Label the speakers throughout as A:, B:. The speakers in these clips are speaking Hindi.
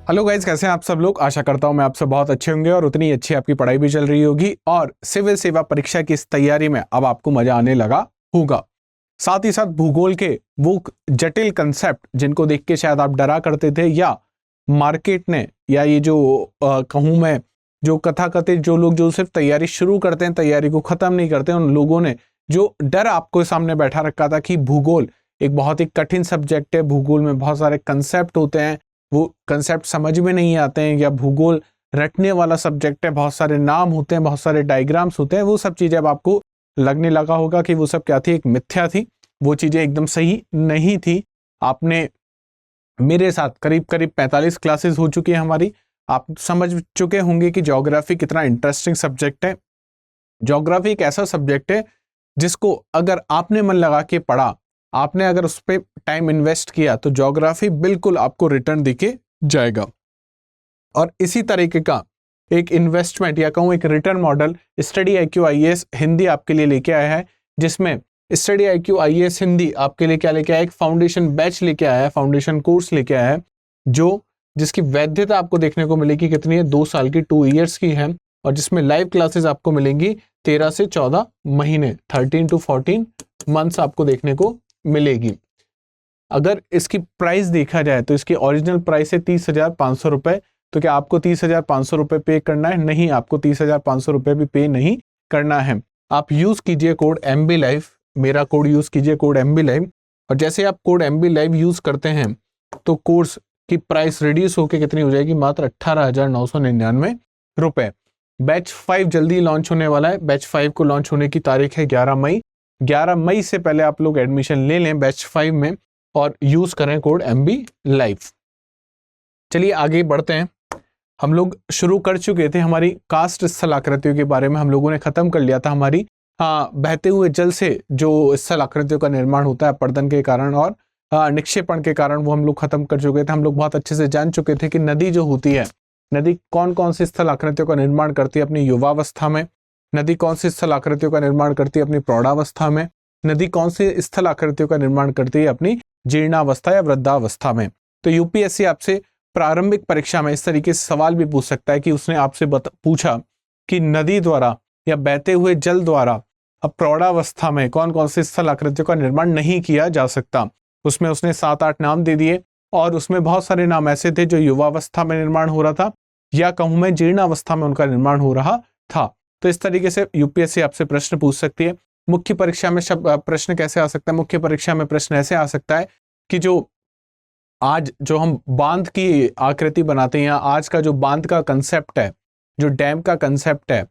A: हेलो गाइज, कैसे हैं आप सब लोग। आशा करता हूं मैं आप सब बहुत अच्छे होंगे और उतनी अच्छी आपकी पढ़ाई भी चल रही होगी और सिविल सेवा परीक्षा की इस तैयारी में अब आपको मजा आने लगा होगा। साथ ही साथ भूगोल के वो जटिल कंसेप्ट जिनको देख के शायद आप डरा करते थे, या मार्केट ने, या ये जो कहूँ मैं, जो कथाकथित जो लोग जो सिर्फ तैयारी शुरू करते हैं, तैयारी को खत्म नहीं करते, उन लोगों ने जो डर आपको सामने बैठा रखा था कि भूगोल एक बहुत ही कठिन सब्जेक्ट है, भूगोल में बहुत सारे कंसेप्ट होते हैं, वो कंसेप्ट समझ में नहीं आते हैं, या भूगोल रटने वाला सब्जेक्ट है, बहुत सारे नाम होते हैं, बहुत सारे डायग्राम्स होते हैं, वो सब चीजें अब आपको लगने लगा होगा कि वो सब क्या थी, एक मिथ्या थी, वो चीजें एकदम सही नहीं थी। आपने मेरे साथ करीब करीब 45 क्लासेस हो चुकी है हमारी, आप समझ चुके होंगे कि ज्योग्राफी कितना इंटरेस्टिंग सब्जेक्ट है। ज्योग्राफी एक ऐसा सब्जेक्ट है जिसको अगर आपने मन लगा के पढ़ा, आपने अगर उस पर टाइम इन्वेस्ट किया, तो ज्योग्राफी बिल्कुल आपको रिटर्न दिखे जाएगा। और इसी तरीके का एक इन्वेस्टमेंट या कहूँ एक return model study IQ IAS Hindi आपके लिए लेके आया है, जिसमें स्टडी IQ IAS हिंदी आपके लिए क्या लेके आया, एक फाउंडेशन बैच लेके आया है, फाउंडेशन कोर्स लेके आया है, जिसकी वैधता आपको देखने को मिलेगी कितनी है, 2 साल की, 2 ईयर्स की है, और जिसमें लाइव क्लासेस आपको मिलेंगी 13 से 14 महीने, 13 to 14 मंथ्स आपको देखने को मिलेगी। अगर इसकी प्राइस देखा जाए तो इसकी ओरिजिनल प्राइस है 30,500 रुपए। तो क्या आपको 30,500 रुपए पे करना है? नहीं, आपको 30,500 रुपए भी पे नहीं करना है। आप यूज कीजिए कोड MB Live, मेरा कोड यूज कीजिए कोड MB Live, और जैसे आप कोड MB Live यूज करते हैं तो कोर्स की प्राइस रिड्यूस होकर कितनी हो जाएगी, मात्र 18,999 रुपए। बैच 5 जल्दी लॉन्च होने वाला है। बैच 5 को लॉन्च होने की तारीख है 11 मई। 11 मई से पहले आप लोग एडमिशन ले लें बैच 5 में और यूज करें कोड MB Live। चलिए आगे बढ़ते हैं। हम लोग शुरू कर चुके थे हमारी कास्ट स्थल आकृतियों के बारे में, हम लोगों ने खत्म कर लिया था हमारी बहते हुए जल से जो स्थल आकृतियों का निर्माण होता है अपरदन के कारण और निक्षेपण के कारण, वो हम लोग खत्म कर चुके थे। हम लोग बहुत अच्छे से जान चुके थे कि नदी जो होती है, नदी कौन कौन सी स्थल आकृतियों का निर्माण करती है अपनी युवावस्था में, नदी कौन सी स्थल आकृतियों का निर्माण करती है अपनी प्रौढ़ावस्था में, नदी कौन सी स्थल आकृतियों का निर्माण करती है अपनी जीर्णावस्था या वृद्धावस्था में। तो यूपीएससी आपसे प्रारंभिक परीक्षा में इस तरीके से सवाल भी पूछ सकता है कि उसने आपसे पूछा कि नदी द्वारा या बहते हुए जल द्वारा अब प्रौढ़ावस्था में कौन कौन सी स्थल आकृतियों का निर्माण नहीं किया जा सकता। उसमें उसने 7-8 नाम दे दिए, और उसमें बहुत सारे नाम ऐसे थे जो युवावस्था में निर्माण हो रहा था, या कहूं मैं जीर्णावस्था में उनका निर्माण हो रहा था। तो इस तरीके से यूपीएससी आपसे प्रश्न पूछ सकती है। मुख्य परीक्षा में प्रश्न कैसे आ सकता है? मुख्य परीक्षा में प्रश्न ऐसे आ सकता है कि आज जो हम बांध की आकृति बनाते हैं, या आज का जो बांध का कंसेप्ट है, जो डैम का कंसेप्ट है,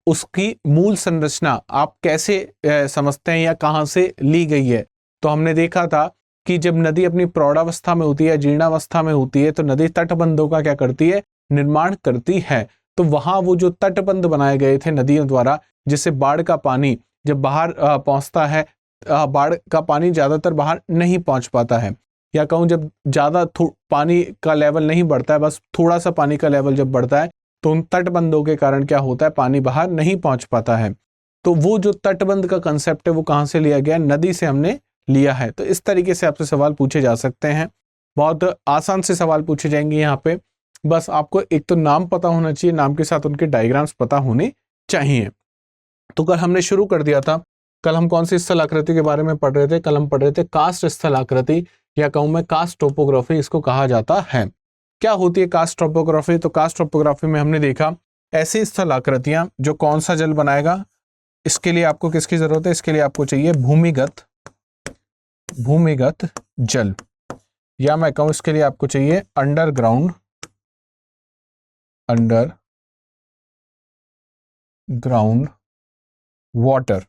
A: उसकी मूल संरचना आप कैसे समझते हैं या कहां से ली गई है। तो हमने देखा था कि जब नदी अपनी प्रौढ़ावस्था में होती है, जीर्णावस्था में होती है, तो नदी तटबंधों का क्या करती है, निर्माण करती है। तो वहां वो जो तटबंध बनाए गए थे नदियों द्वारा, जिससे बाढ़ का पानी जब बाहर पहुंचता है, बाढ़ का पानी ज्यादातर बाहर नहीं पहुंच पाता है, या कहूँ जब ज्यादा पानी का लेवल नहीं बढ़ता है, बस थोड़ा सा पानी का लेवल जब बढ़ता है, तो उन तटबंधों के कारण क्या होता है, पानी बाहर नहीं पहुंच पाता है। तो वो जो तटबंध का कंसेप्ट है वो कहाँ से लिया गया? नदी से हमने लिया है। तो इस तरीके से आपसे सवाल पूछे जा सकते हैं, बहुत आसान से सवाल पूछे जाएंगे यहाँ पे। बस आपको एक तो नाम पता होना चाहिए, नाम के साथ उनके डायग्राम्स पता होने चाहिए। तो कल हमने शुरू कर दिया था, कल हम कौन सी स्थल आकृति के बारे में पढ़ रहे थे? कल हम पढ़ रहे थे कास्ट स्थल आकृति, या कहूं मैं कास्ट टोपोग्राफी इसको कहा जाता है। क्या होती है कास्ट टोपोग्राफी? तो कास्ट टोपोग्राफी में हमने देखा ऐसी स्थल आकृतियां जो कौन सा जल बनाएगा। इसके लिए आपको किसकी जरूरत है? इसके लिए आपको चाहिए भूमिगत जल, या मैं कहूं इसके लिए आपको चाहिए अंडरग्राउंड वाटर।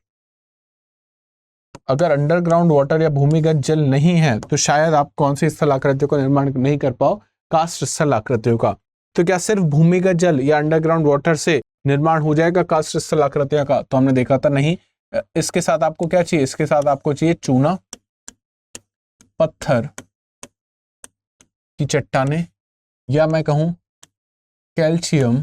A: अगर अंडरग्राउंड वाटर या भूमिगत जल नहीं है तो शायद आप कौन सी स्थल आकृतियों का निर्माण नहीं कर पाओ, कास्ट स्थल आकृतियों का। तो क्या सिर्फ भूमिगत जल या अंडरग्राउंड वाटर से निर्माण हो जाएगा कास्ट स्थल आकृतियों का? तो हमने देखा था नहीं। इसके साथ आपको क्या चाहिए? इसके साथ आपको चाहिए चूना, पत्थर की चट्टाने, या मैं कहूं कैल्शियम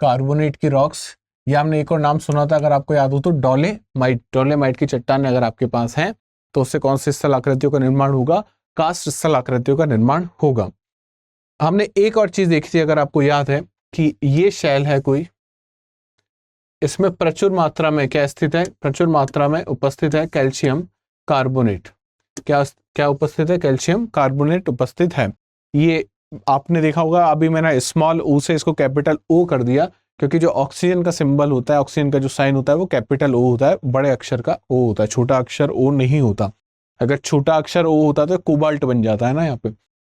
A: कार्बोनेट की रॉक्स, या हमने एक और नाम सुना था अगर आपको याद हो तो डोलेमाइट की चट्टान अगर आपके पास है तो उससे कौन सी स्थल आकृतियों का निर्माण होगा? कास्ट स्थल आकृतियों का निर्माण होगा। हमने एक और चीज देखी थी, अगर आपको याद है, कि ये शैल है कोई, इसमें प्रचुर मात्रा में क्या स्थित है, प्रचुर मात्रा में उपस्थित है कैल्शियम कार्बोनेट। क्या क्या उपस्थित है? कैल्शियम कार्बोनेट उपस्थित है। ये आपने देखा होगा, अभी मैंने स्मॉल ओ से इसको कैपिटल ओ कर दिया, क्योंकि जो ऑक्सीजन का सिंबल होता है, ऑक्सीजन का जो साइन होता है वो कैपिटल ओ होता है, बड़े अक्षर का ओ होता है, छोटा अक्षर ओ नहीं होता। अगर छोटा अक्षर ओ होता तो कोबाल्ट बन जाता है ना यहाँ पे।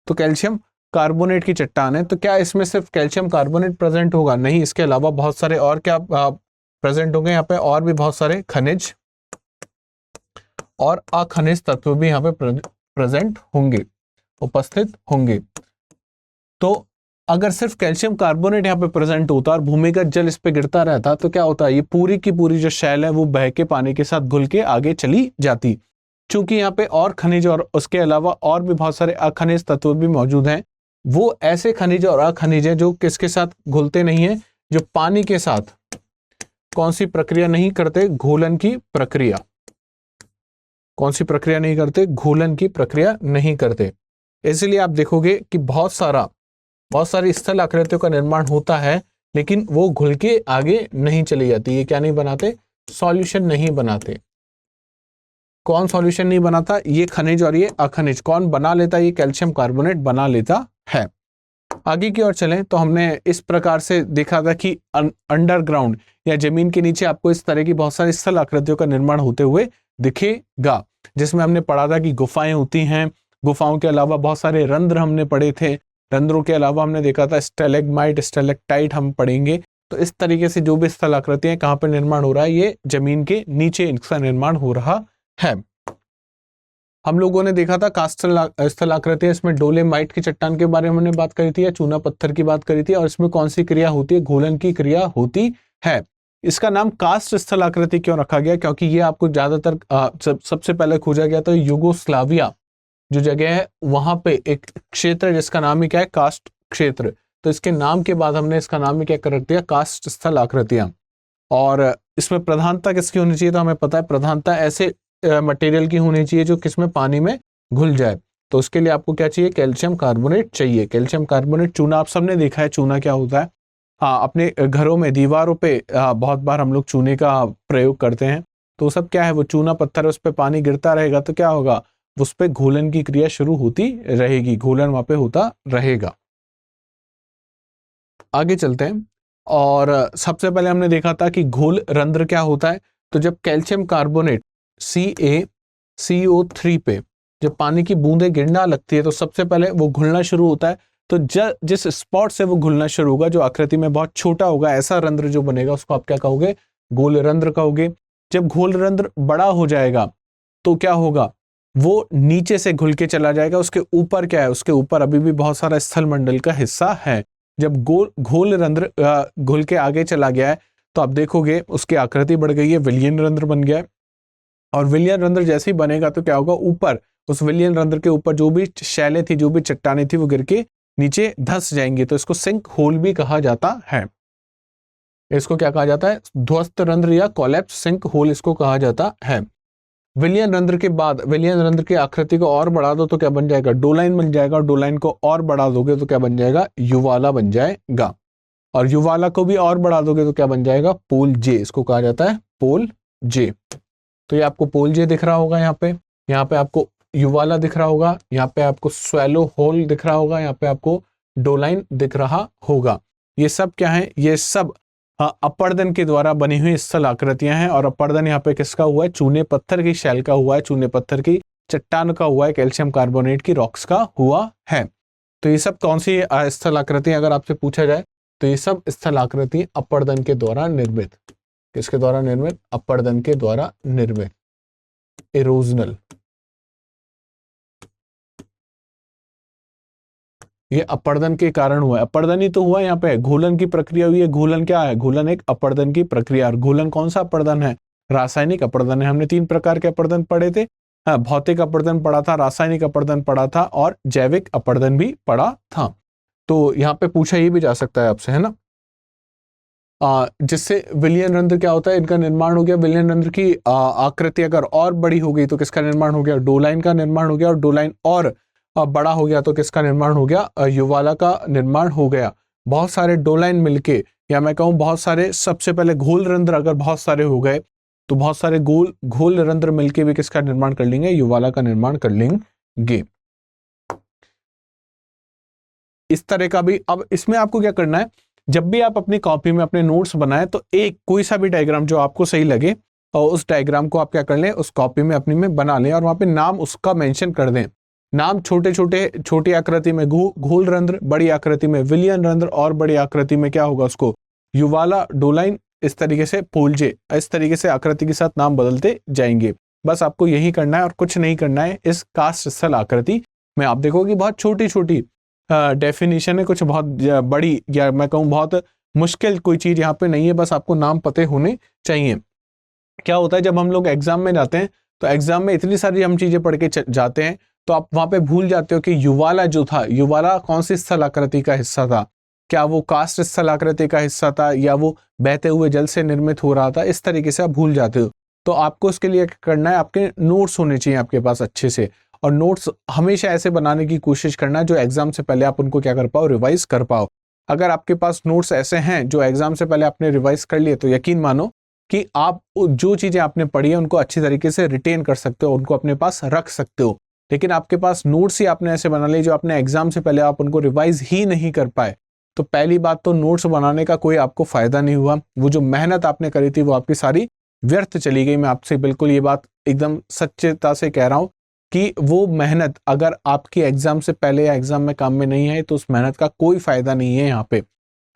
A: तो कैल्शियम कार्बोनेट की चट्टान है। तो क्या इसमें सिर्फ कैल्शियम कार्बोनेट प्रेजेंट होगा? नहीं, इसके अलावा बहुत सारे और क्या प्रेजेंट होंगे यहाँ पे, और भी बहुत सारे खनिज और अखनिज तत्व भी यहाँ पे प्रेजेंट होंगे, उपस्थित होंगे। तो अगर सिर्फ कैल्शियम कार्बोनेट यहाँ पे प्रेजेंट होता और भूमिगत जल इस पे गिरता रहता तो क्या होता, ये पूरी की पूरी जो शैल है वो बह के पानी के साथ घुल के आगे चली जाती। चूंकि यहाँ पे और खनिज और उसके अलावा और भी बहुत सारे अखनिज तत्व भी मौजूद हैं, वो ऐसे खनिज और अखनिज हैं जो किसके साथ घुलते नहीं है, जो पानी के साथ कौन सी प्रक्रिया नहीं करते, घोलन की प्रक्रिया। कौन सी प्रक्रिया नहीं करते? घोलन की प्रक्रिया नहीं करते। इसलिए आप देखोगे कि बहुत सारी स्थल आकृतियों का निर्माण होता है, लेकिन वो घुल के आगे नहीं चली जाती। ये क्या नहीं बनाते? सॉल्यूशन नहीं बनाते। कौन सॉल्यूशन नहीं बनाता? ये खनिज और ये अखनिज। कौन बना लेता? ये कैल्शियम कार्बोनेट बना लेता है। आगे की ओर चलें तो हमने इस प्रकार से देखा था कि अंडरग्राउंड या जमीन के नीचे आपको इस तरह की बहुत सारी स्थल आकृतियों का निर्माण होते हुए दिखेगा, जिसमें हमने पढ़ा था कि गुफाएं होती हैं। गुफाओं के अलावा बहुत सारे रंध्र हमने पढ़े थे। रंध्रों के अलावा हमने देखा था स्टेलेग्माइट, स्टेलेक्टाइट हम पढ़ेंगे। तो इस तरीके से जो भी स्थल आकृतियां कहाँ पर निर्माण हो रहा है, ये जमीन के नीचे इनका निर्माण हो रहा है। हम लोगों ने देखा था कास्ट स्थल आकृतियां, इसमें डोलेमाइट की चट्टान के बारे में हमने बात करी थी, या चूना पत्थर की बात करी थी, और इसमें कौन सी क्रिया होती है? घोलन की क्रिया होती है। इसका नाम कास्ट स्थल आकृति क्यों रखा गया? क्योंकि ये आपको ज्यादातर सबसे पहले खोजा गया था युगोस्लाविया जो जगह है, वहां पे एक क्षेत्र जिसका नाम ही क्या है? कास्ट क्षेत्र। तो इसके नाम के बाद हमने इसका नाम ही क्या कर रख दिया? कास्ट स्थल आकृतियां। और इसमें प्रधानता किसकी होनी चाहिए? तो हमें पता है प्रधानता ऐसे मटेरियल की होनी चाहिए जो किसमें? पानी में घुल जाए। तो उसके लिए आपको क्या चाहिए? कैल्शियम कार्बोनेट चाहिए। कैल्शियम कार्बोनेट, चूना आप सबने देखा है चूना क्या होता है। हाँ, अपने घरों में दीवारों पे बहुत बार हम लोग चूने का प्रयोग करते हैं। तो सब क्या है? वो चूना पत्थर, उस पर पानी गिरता रहेगा तो क्या होगा? उस पर घोलन की क्रिया शुरू होती रहेगी, घोलन वहां पे होता रहेगा। आगे चलते हैं। और सबसे पहले हमने देखा था कि घोल रंध्र क्या होता है। तो जब कैल्शियम कार्बोनेट CaCO3 पे जब पानी की बूंदें गिरना लगती है तो सबसे पहले वो घुलना शुरू होता है। तो जिस स्पॉट से वो घुलना शुरू होगा, जो आकृति में बहुत छोटा होगा, ऐसा रंध्र जो बनेगा उसको आप क्या कहोगे? गोल रंध्र कहोगे। जब घोल रंध्र बड़ा हो जाएगा तो क्या होगा? वो नीचे से घुल के चला जाएगा। उसके ऊपर क्या है? उसके ऊपर अभी भी बहुत सारा स्थल मंडल का हिस्सा है। जब घोल रंध्र घुल के आगे चला गया है तो आप देखोगे उसकी आकृति बढ़ गई है, विलयन रंध्र बन गया है। और विलयन रंध्र जैसे ही बनेगा तो क्या होगा? ऊपर उस विलयन रंध्र के ऊपर जो भी शैलें थी, जो भी चट्टानें थी, वो गिर के नीचे धंस जाएंगे। तो इसको सिंक होल भी कहा जाता है। इसको क्या कहा जाता है? ध्वस्त रंध्र या कोलैप्स सिंक होल इसको कहा जाता है। विलयन रंध्र के बाद विलयन रंध्र की आकृति को और बढ़ा दो तो क्या बन जाएगा? डोलाइन बन जाएगा। और डोलाइन को और बढ़ा दोगे तो क्या बन जाएगा? युवाला बन जाएगा। और युवाला को भी और बढ़ा दोगे तो क्या बन जाएगा? पोल जे। इसको कहा जाता है पोल जे। तो ये आपको पोल जे दिख रहा होगा यहाँ पे आपको युवाला दिख रहा होगा, यहाँ पे आपको स्वैलो होल दिख रहा होगा, यहाँ पे आपको डोलाइन दिख रहा होगा। ये सब क्या है? ये सब अपर्दन के द्वारा बनी हुई स्थल आकृतियां हैं। और अपर्दन यहाँ पे किसका हुआ है? चूने पत्थर की शैल का हुआ है, चूने पत्थर की चट्टान का हुआ है, कैल्शियम कार्बोनेट की रॉक्स का हुआ है। तो ये सब कौन सी स्थल आकृतियां अगर आपसे पूछा जाए तो ये सब स्थल आकृति अपर्दन के द्वारा निर्मित। किसके द्वारा निर्मित? अपर्दन के द्वारा निर्मित। इरोजनल। ये अपर्दन के कारण हुआ है। अपर्दन ही तो हुआ यहाँ पे, घोलन की प्रक्रिया हुई है। घोलन क्या है? घोलन एक अपर्दन की प्रक्रिया। और घोलन कौन सा अपर्दन है? रासायनिक अपर्दन है। हमने 3 प्रकार के अपर्दन पढ़े थे। भौतिक अपर्दन पढ़ा था, रासायनिक अपर्दन पढ़ा था, और जैविक अपर्दन भी पढ़ा था। तो यहाँ पे पूछा ये भी जा सकता है आपसे, है ना, जिससे विलयन रंध्र क्या होता है? इनका निर्माण हो गया। विलयन रंध्र की आकृति अगर और बड़ी हो गई तो किसका निर्माण हो गया? डोलाइन का निर्माण हो गया। और डोलाइन और बड़ा हो गया तो किसका निर्माण हो गया, युवाला का निर्माण हो गया। बहुत सारे डोलाइन मिलके, या मैं कहूँ बहुत सारे, सबसे पहले घोल रंध्र अगर बहुत सारे हो गए तो बहुत सारे घोल रंध्र मिलके भी किसका निर्माण कर लेंगे, युवाला का निर्माण कर लेंगे। इस तरह का भी। अब इसमें आपको क्या करना है, जब भी आप अपनी कॉपी में अपने नोट्स बनाएं तो एक कोई सा भी डायग्राम जो आपको सही लगे और उस डायग्राम को आप क्या कर लें, उस कॉपी में अपनी में बना लें और वहां पे नाम उसका मेंशन कर दें। नाम छोटी आकृति में घोल रंध्र, बड़ी आकृति में विलियन रंध्र और बड़ी आकृति में क्या होगा उसको युवाला डोलाइन, इस तरीके से पोल्जे, इस तरीके से आकृति के साथ नाम बदलते जाएंगे। बस आपको यही करना है और कुछ नहीं करना है। इस कास्ट स्थल आकृति में आप देखोगे बहुत छोटी छोटी डेफिनेशन है, कुछ बहुत बड़ी या मैं कहूँ बहुत मुश्किल कोई चीज यहाँ पे नहीं है, बस आपको नाम पते होने चाहिए। क्या होता है जब हम लोग एग्जाम में जाते हैं तो एग्जाम में इतनी सारी हम चीजें पढ़ के जाते हैं तो आप वहां पे भूल जाते हो कि युवाला जो था, युवाला कौन सी स्थल आकृति का हिस्सा था, क्या वो कास्ट स्थल आकृति का हिस्सा था या वो बहते हुए जल से निर्मित हो रहा था, इस तरीके से आप भूल जाते हो। तो आपको इसके लिए करना है, आपके नोट्स होने चाहिए आपके पास अच्छे से, और नोट्स हमेशा ऐसे बनाने की कोशिश करना है जो एग्जाम से पहले आप उनको क्या कर पाओ, रिवाइज कर पाओ। अगर आपके पास नोट्स ऐसे हैं जो एग्जाम से पहले आपने रिवाइज कर लिए तो यकीन मानो कि आप जो चीजें आपने पढ़ी है उनको अच्छी तरीके से रिटेन कर सकते हो, उनको अपने पास रख सकते हो। लेकिन आपके पास नोट्स ही आपने ऐसे बना लिए जो आपने एग्जाम से पहले आप उनको रिवाइज ही नहीं कर पाए, तो पहली बात तो नोट्स बनाने का कोई आपको फायदा नहीं हुआ। वो जो मेहनत आपने करी थी वो आपकी सारी व्यर्थ चली गई। मैं आपसे बिल्कुल ये बात एकदम सच्चेता से कह रहा हूं कि वो मेहनत अगर आपकी एग्जाम से पहले या एग्जाम में काम में नहीं है तो उस मेहनत का कोई फायदा नहीं है। यहाँ पे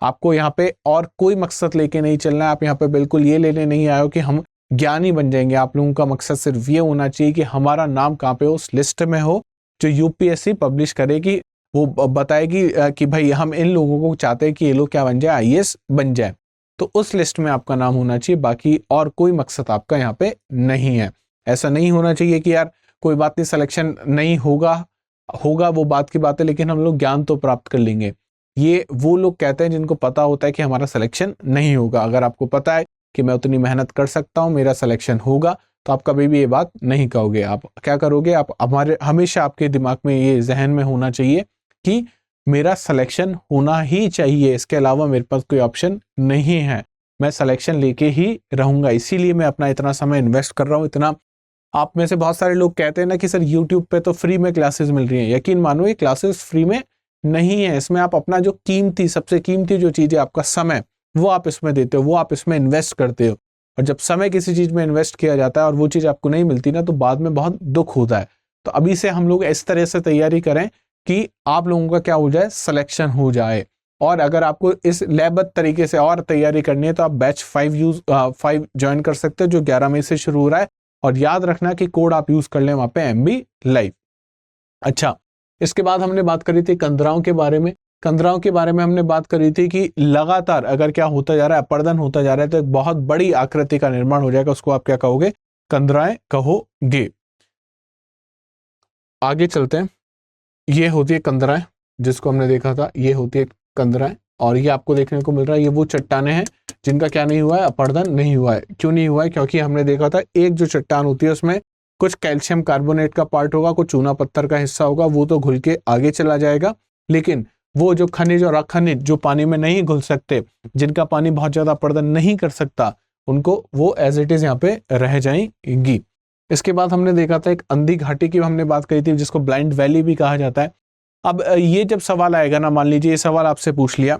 A: आपको यहाँ पे और कोई मकसद लेके नहीं चलना है। आप यहाँ पे बिल्कुल ये लेने नहीं आए हो कि हम ज्ञानी बन जाएंगे। आप लोगों का मकसद सिर्फ ये होना चाहिए कि हमारा नाम कहाँ पे उस लिस्ट में हो जो यूपीएससी पब्लिश करेगी, वो बताएगी कि भाई हम इन लोगों को चाहते हैं कि ये लोग क्या बन जाए, आईएएस बन जाए, तो उस लिस्ट में आपका नाम होना चाहिए। बाकी और कोई मकसद आपका यहाँ पे नहीं है। ऐसा नहीं होना चाहिए कि यार कोई बात नहीं, सिलेक्शन नहीं होगा वो बात की बात है, लेकिन हम लोग ज्ञान तो प्राप्त कर लेंगे। ये वो लोग कहते हैं जिनको पता होता है कि हमारा सिलेक्शन नहीं होगा। अगर आपको पता है कि मैं उतनी मेहनत कर सकता हूँ, मेरा सिलेक्शन होगा, तो आप कभी भी ये बात नहीं कहोगे। आप क्या करोगे, आप हमेशा आपके दिमाग में ये जहन में होना चाहिए कि मेरा सिलेक्शन होना ही चाहिए, इसके अलावा मेरे पास कोई ऑप्शन नहीं है, मैं सिलेक्शन लेके ही रहूंगा, इसीलिए मैं अपना इतना समय इन्वेस्ट कर रहा हूँ। इतना आप में से बहुत सारे लोग कहते हैं ना कि सर यूट्यूब पे तो फ्री में क्लासेस मिल रही हैं। यकीन मानो ये क्लासेस फ्री में नहीं है। इसमें आप अपना जो कीमती, सबसे कीमती जो चीज है आपका समय, वो आप इसमें देते हो, वो आप इसमें इन्वेस्ट करते हो। और जब समय किसी चीज में इन्वेस्ट किया जाता है और वो चीज आपको नहीं मिलती ना, तो बाद में बहुत दुख होता है। तो अभी से हम लोग इस तरह से तैयारी करें कि आप लोगों का क्या हो जाए, सिलेक्शन हो जाए। और अगर आपको इस लयबद्ध तरीके से और तैयारी करनी है तो आप बैच 5 ज्वाइन कर सकते हो, जो 11 मई से शुरू हो रहा है। और याद रखना कि कोड आप यूज कर लें वहां पे MB लाइव। अच्छा, इसके बाद हमने बात करी थी कंदराओं के बारे में। कंदराओं के बारे में हमने बात करी थी कि लगातार अगर क्या होता जा रहा है, अपर्दन होता जा रहा है, तो एक बहुत बड़ी आकृति का निर्माण हो जाएगा, उसको आप क्या कहोगे, कंदराएं कहोगे। आगे चलते हैं। ये होती है कंदराएं, जिसको हमने देखा था, ये होती है कंदराएं। और ये आपको देखने को मिल रहा है, ये वो चट्टाने हैं जिनका क्या नहीं हुआ है, अपर्दन नहीं हुआ है। क्यों नहीं हुआ है, क्योंकि हमने देखा था एक जो चट्टान होती है उसमें कुछ कैल्शियम कार्बोनेट का पार्ट होगा, कुछ चूना पत्थर का हिस्सा होगा, वो तो घुल के आगे चला जाएगा। लेकिन वो जो खनिज और अखनिज जो पानी में नहीं घुल सकते, जिनका पानी बहुत ज्यादा अपर्दन नहीं कर सकता, उनको वो एज इट इज यहाँ पे रह जाएंगी। इसके बाद हमने देखा था एक अंधी घाटी की हमने बात करी थी, जिसको ब्लाइंड वैली भी कहा जाता है। अब ये जब सवाल आएगा ना, मान लीजिए ये सवाल आपसे पूछ लिया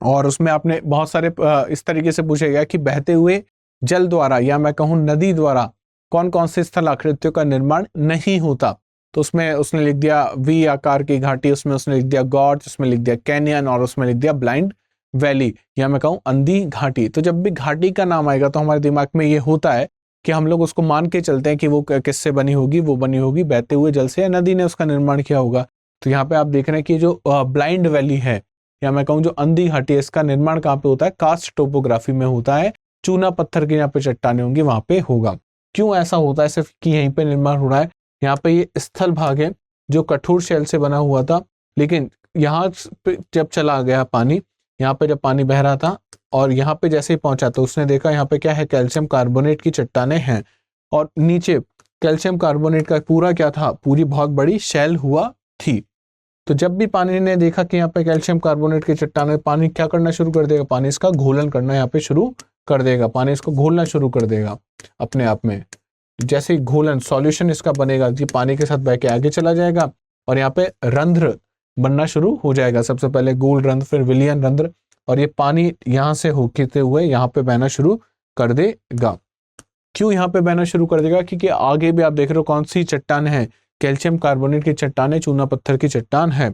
A: और उसमें आपने बहुत सारे इस तरीके से पूछा गया कि बहते हुए जल द्वारा या मैं कहूँ नदी द्वारा कौन कौन से स्थल आकृतियों का निर्माण नहीं होता, तो उसमें उसने लिख दिया वी आकार की घाटी, उसमें उसने लिख दिया गॉर्ज, उसमें लिख दिया कैनियन और उसमें लिख दिया ब्लाइंड वैली या मैं कहूँ अंधी घाटी। तो जब भी घाटी का नाम आएगा तो हमारे दिमाग में ये होता है कि हम लोग उसको मान के चलते हैं कि वो किससे बनी होगी, वो बनी होगी बहते हुए जल से या नदी ने उसका निर्माण किया होगा। तो यहाँ पे आप देख रहे हैं कि जो ब्लाइंड वैली है या मैं कहूँ जो अंधी घाटी है, इसका निर्माण कहाँ पे होता है, कास्ट टोपोग्राफी में होता है। चूना पत्थर के यहाँ पे चट्टाने होंगी, वहां पे होगा। क्यों ऐसा होता है सिर्फ कि यहीं पे निर्माण हो रहा है? यहाँ पे ये स्थल भाग है जो कठोर शैल से बना हुआ था, लेकिन यहाँ पे जब चला गया पानी, यहाँ पे जब पानी बह रहा था और यहाँ पे जैसे ही पहुंचा तो उसने देखा यहाँ पे क्या है, कैल्शियम कार्बोनेट की चट्टाने हैं। और नीचे कैल्शियम कार्बोनेट का पूरा क्या था, पूरी बहुत बड़ी शैल हुआ थी। तो जब भी पानी ने देखा कि यहाँ पे कैल्शियम कार्बोनेट की चट्टान है, पानी क्या करना शुरू कर देगा, पानी इसका घोलन करना यहाँ पे शुरू कर देगा, पानी इसको घोलना शुरू कर देगा अपने आप में। जैसे ही घोलन सॉल्यूशन इसका बनेगा, ये पानी के साथ बह के आगे चला जाएगा और यहाँ पे रंध्र बनना शुरू हो जाएगा। सबसे पहले गोल रंध्र, फिर विलियन रंध्र, और ये पानी यहाँ से होते हुए यहाँ पे बहना शुरू कर देगा। क्यों यहाँ पे बहना शुरू कर देगा? क्योंकि आगे भी आप देख रहे हो कौन सी चट्टान है, कैल्शियम कार्बोनेट की चट्टान है, चूना पत्थर की चट्टान है।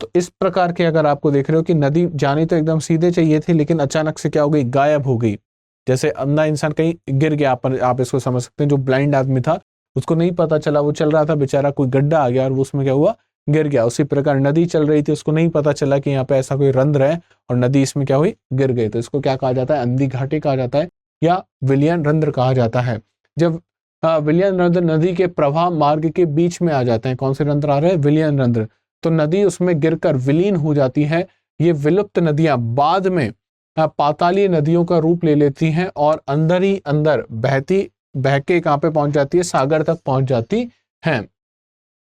A: तो इस प्रकार के अगर आपको देख रहे हो कि नदी जानी तो एकदम सीधे चाहिए थी, लेकिन अचानक से क्या हो गई, गायब हो गई। जैसे अंधा इंसान कहीं गिर गया, आप इसको समझ सकते हैं। जो ब्लाइंड आदमी था उसको नहीं पता चला, वो चल रहा था बेचारा, कोई गड्ढा आ गया और वो उसमें क्या हुआ, गिर गया। उसी प्रकार नदी चल रही थी, उसको नहीं पता चला कि यहाँ पे ऐसा कोई रंध्र है और नदी इसमें क्या हुई, गिर गई। तो इसको क्या कहा जाता है, अंधी घाटी कहा जाता है या विलियन रंध्र कहा जाता है। जब विलियन रंध्र नदी के प्रवाह मार्ग के बीच में आ जाते हैं, कौन से रंध्र आ रहे हैं, विलियन रंध्र, तो नदी उसमें गिरकर विलीन हो जाती है। ये विलुप्त नदियां बाद में पातालीय नदियों का रूप ले लेती हैं और अंदर ही अंदर बह के कहाँ पे पहुंच जाती है, सागर तक पहुंच जाती हैं।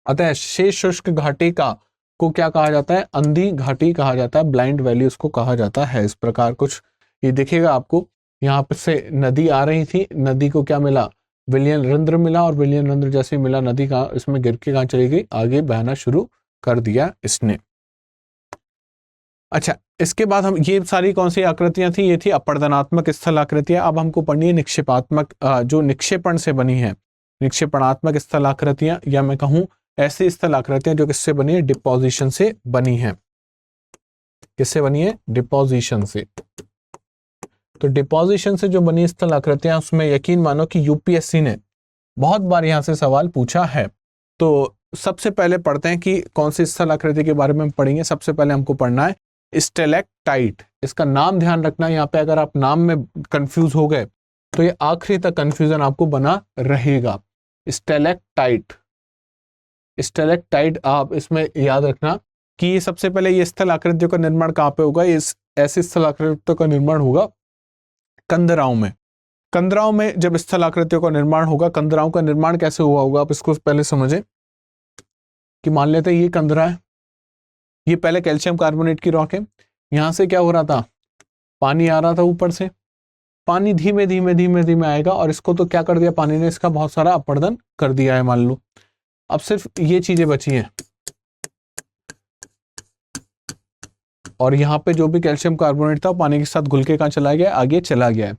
A: अतः शेष शुष्क घाटी को क्या कहा जाता है, अंधी घाटी कहा जाता है, ब्लाइंड वैली उसको कहा जाता है। इस प्रकार कुछ ये दिखेगा आपको, यहाँ पे से नदी आ रही थी, नदी को क्या मिला, विलियन रंध्र मिला, और विलियन रंध्र जैसे मिला नदी का इसमें गिर के कहाँ चली गई, आगे बहना शुरू कर दिया इसने। अच्छा, इसके बाद हम, ये सारी कौन सी आकृतियां थी, ये थी अपर्दनात्मक स्थल आकृतियां। अब हमको पढ़नी है निक्षेपात्मक, जो निक्षेपण से बनी है, निक्षेपणात्मक स्थल आकृतियां, या मैं कहूं ऐसी स्थल आकृतियां जो किससे बनी है, डिपोजिशन से बनी है। किससे बनी है, डिपोजिशन से। तो डिपोजिशन से जो बनी स्थल आकृतियां, उसमें यकीन मानो कि यूपीएससी ने बहुत बार यहां से सवाल पूछा है। तो सबसे पहले पढ़ते हैं कि कौन सी स्थल आकृति के बारे में हम पढ़ेंगे। सबसे पहले हमको पढ़ना है स्टेलेक्टाइट। इसका नाम ध्यान रखना, यहाँ पे अगर आप नाम में कंफ्यूज हो गए तो ये आखिरी तक कंफ्यूजन आपको बना रहेगा। स्टेलेक्टाइट, स्टेलेक्टाइट आप इसमें याद रखना कि ये सबसे पहले ये स्थल आकृतियों का निर्माण कहाँ पे होगा, इस ऐसी स्थल आकृतियों का निर्माण होगा कंदराओं में। कंदराओं में जब स्थल आकृतियों का निर्माण होगा, कंदराओं का निर्माण कैसे हुआ होगा, आप इसको पहले समझें कि मान लेते हैं ये कंदरा है, ये पहले कैल्शियम कार्बोनेट की रॉक है। यहां से क्या हो रहा था, पानी आ रहा था ऊपर से, पानी धीमे धीमे धीमे धीमे आएगा और इसको तो क्या कर दिया पानी ने, इसका बहुत सारा अपर्दन कर दिया है मान लो। अब सिर्फ ये चीजें बची हैं और यहाँ पे जो भी कैल्शियम कार्बोनेट था पानी के साथ घुल के कहाँ चला गया, आगे चला गया है।